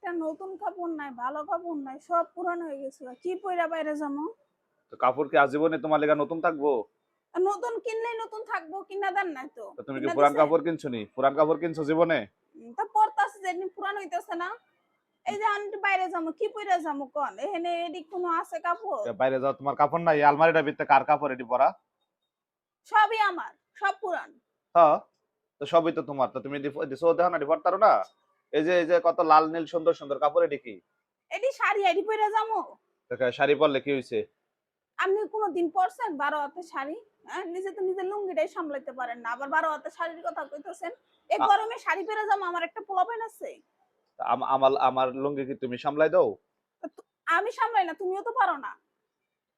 একটা নতুন কাপড় নাই, ভালো কাপড় নাই, সব পুরানো হয়ে গেছে। কি পইরা বাইরে যাবো? তো কাপড় কি আজীবনে তোমার লেগা নতুন থাকবো? নতুন কিনলেই নতুন থাকবো, কিনা দেন নাই তো। তো তুমি কি কিনা পুরান দিছেন? কাপড় কিনছো নি? পুরান কাপড় কিনছো জীবনে? তা পড়তাছে যে এমনি পুরানো হইতেছে না। এই যে আমি বাইরে যাবো, কি পইরা যাবো কোন? এখানে এডি কোনো আছে কাপড়? বাইরে যাও, তোমার কাপড় নাই? এই আলমারিটার ভিতরে কার কাপড় এটি পরা? সবই আমার, সব পুরান। হ্যাঁ, তো সবই তো তোমার। তো তুমি দিছো দেখো না, পরতে পারো না? এই যে কত লাল নীল সুন্দর সুন্দর কাপড়, এটি কি? এডি শাড়ি এডি পইরা যাবো? শাড়ি পরলে কি হয়েছে? আপনি কোনোদিন পরছেন 12 হাতের শাড়ি? হ্যাঁ, নিজে তো নিজের লুঙ্গিটাই সামলাইতে পারেন না, আবার 12 হাতের শাড়ির কথা কইতেছেন। এই গরমে শাড়ি পরে যাবো? আমার একটা পোলাপাইন আছে। আমার আমার লুঙ্গি কি তুমি সামলাই দাও? তো আমি সামলাই না, তুমিও তো পারো না।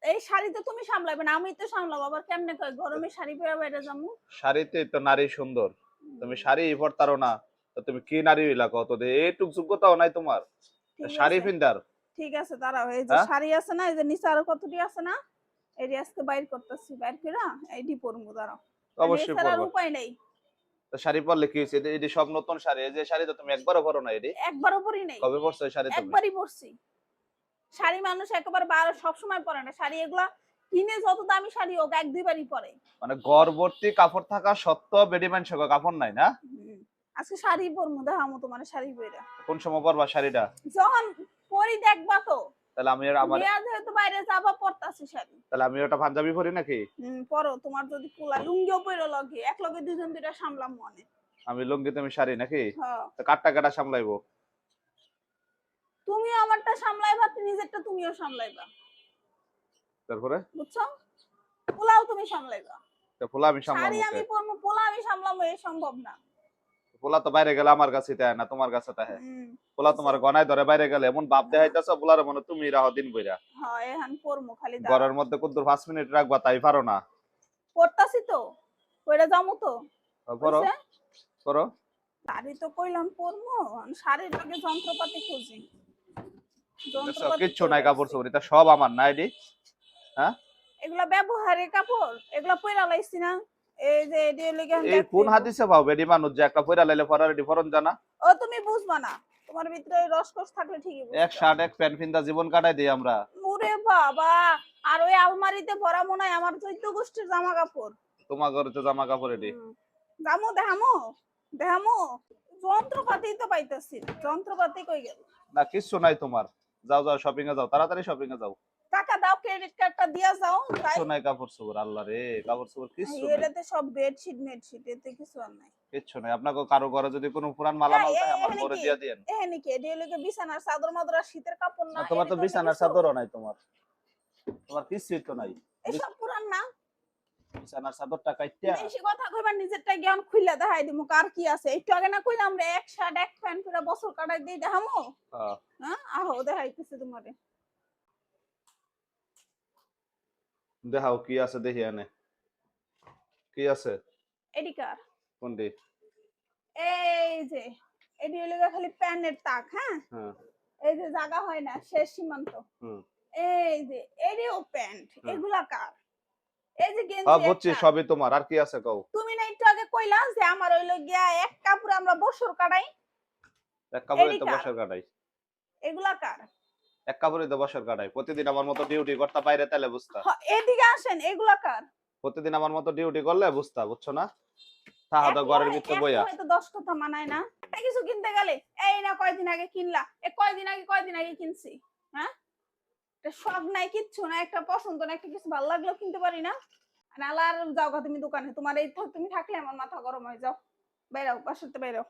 এই শাড়ি তো তুমি সামলাবে না, আমি তো সামলাবো। আবার কেমনে কয় গরমে শাড়ি পরে বাইরে যাবো? শাড়িতে তো নারী সুন্দর, তুমি শাড়ি পরতারো না? তো তুমি কি নারী হইলা কত? এইটুক যোগ্যতাও নাই তোমার ঠিক শাড়ি আছে, পিন্দার? ঠিক আছে, দাঁড়াও। এই যে হ্যাঁ, শাড়ি আছে না, এই যে নিচে আরো কতটি আছে না, এটি আজকে বাইর করতেছি। বাইর করে এইটি পরবো, দাঁড়াও। মানে অবশ্যই এছাড়া আর পরবা। উপায় নেই। তো শাড়ি পরলে কি হয়েছে? এটি সব নতুন শাড়ি। এই যে শাড়ি তো তুমি একবারও পরো না এটি। একবারও পরি নাই, কবে পরছো এই শাড়ি তুমি? একবারই পরছি। শাড়ি মানুষ একেবারে সবসময় পরে না। শাড়ি এগুলা কিনে যত দামি শাড়ি হোক, এক দুইবারই পরে। মানে গড়বর্তী কাপড় থাকা সত্ত্বেও বেডি মানুষ কাপড় নাই না? হুম। আজকে শাড়ি পরবো, দেখামো তোমার শাড়ি পরে। কোন সময় পরবা শাড়িটা? যখন পরি দেখবা তো। তাহলে আমি আমার বিয়া যেহেতু বাইরে যাবা, পরতাছি শাড়ি। তাহলে আমি ওটা পাঞ্জাবি পরি নাকি? পরো, তোমার যদি কুলা লুঙ্গিও পরে লগে, এক লগে দুজন দুইটা সামলাম মনে। আমি লুঙ্গি তুমি শাড়ি নাকি? হ্যাঁ, তো কাটটা কাটা সামলাইবো? তুমিও আমারটা সামলাইবা, নিজেরটা তুমিও সামলাইবা। তারপরে বুঝছো? পোলাও তুমি সামলাইবা। পোলা আমি শাড়ি সামলামু কে? আমি পরবো, পোলা আমি সামলাবো, এ সম্ভব না। পোলা তো বাইরে গেলে আমার কাছে তাই না, তোমার কাছে তাই? পোলা বুঝছো? তোমার গনায় ধরে বাইরে গেলে এমন ভাব দেখাইতেছো, পোলার মনে তুমি রাহো দিন বইরা। হ্যাঁ, এখন পরবো, খালি দাঁড়াও। ঘরের মধ্যে কুদ্দুর 5 মিনিট রাখবা, তাই পারো না? পড়তাছি তো, পড়ে যাবো তো। পরো, হইছে? পরো। শাড়ি তো কইলাম পরবো, শাড়ির আগে যন্ত্রপাতি খুঁজি। যন্ত্রপাতি কিচ্ছু কই নাই কাপড় রাখছি? চোপড়, এটা সব আমার না এডি। হ্যাঁ, এগুলা ব্যবহারের কাপড়, এগুলা পইরা লাইছি না। এই যে এডি লিগে এই দেখতে কোন হইবো। হাদিসে পাও বেডি মানুষ যে একটা পয়রা লাইলে পরার এডি ফরন জানা? ও তুমি বুঝবা না, তোমার ভিতরে ওই রসকস থাকলে ঠিকই এক বুঝবা। শার্ট এক প্যান্ট পিন্দা জীবন কাটাই দিই আমরা। ওরে বাবা! আর ওই আলমারিতে ভরা মনে হয় আমার 14 গোষ্ঠীর জামা কাপড়। তোমার ঘরে তো জামা কাপড় এডি। যামু, দেখামু, দেখামু। যন্ত্রপাতি তো পাইতাছি না। যন্ত্রপাতি কই গেল? না কিচ্ছু নাই তোমার। যাও যাও শপিং এ যাও, তাড়াতাড়ি শপিং এ যাও। টাকা দাও, ক্রেডিট কার্ডটা দিয়া যাও, তাই। কিচ্ছু নাই কাপড় চোপড়, আল্লাহ রে, কাপড় চোপড় কিচ্ছু নাই। এটাতে সব বেডশিট মেডশিট, এতে কিছু আর নাই। কিচ্ছু নাই। আপনাকে কারো ঘরে যদি কোনো পুরান মালামাল থাকে আমার এখানে ঘরে কি? দিয়া দিয়েন। এখানে কি? এটি হলো গিয়ে বিছানার চাদর মাদর আর শীতের কাপড় না না, তোমার এটি তো তো বিছানার কিছু। চাদরও নাই তোমার। তোমার কিছুই তো নাই। এসব পুরান না। বিছানার চাদরটা কাইট্টা। বেশি কথা কইবার, নিজেরটা জ্ঞান খুইলা দেখাই দিমু কার কি আছে। একটু আগে না কইলাম রে, এক শার্ট এক প্যান্ট পুরো বছর কাটাই দেই, দেখামু। হ্যাঁ, হ্যাঁ, আহো দেখাইতেছি তোমারে। দেখাও কি আছে দেখি এনে। কি আছে? এডি কার? কোনটি? এই যে, এডি হলো গিয়ে খালি প্যানের তাক। হ্যাঁ, হ্যাঁ, এই যে জায়গা হয় না, শেষ সীমান্ত। হুম, এই যে এডিও প্যান্ট, হুম। এগুলা কার? এই যে হ্যাঁ গেঞ্জি বুঝছি, একটা। সবই তোমার। আর কি আছে কও? তুমি না একটু আগে কইলা যে আমার হইলো গিয়া এক কাপড়ে আমরা বছর কাটাই? এক কাপড়ে এডি তো কার? বছর কাটাই। এগুলা কার? এক কাপড়ে তো বছর কাটাই। প্রতিদিন আমার মতো ডিউটি করতে বাইরে তাহলে বুঝতা। এদিকে আসেন, এগুলা কার? প্রতিদিন আমার মতো ডিউটি করলে বুঝতা, বুঝছো না? তাহা তো ঘরের ভিতরে এক বইয়া। মহে তো 10 কথা মানায় না। একটা কিছু কিনতে গেলে, এই না কয়দিন আগে কিনলা, কয়দিন আগে কিনছি। হ্যাঁ, এটা শখ নাই, কিচ্ছু না, একটা পছন্দ না, একটা কিছু ভালো লাগলো কিনতে পারি না। নালা আর যাও গা তুমি দোকানে, তোমার এই তুমি থাকলে আমার মাথা গরম হয়ে যাও। বেরাও, বাসাতে বেরাও।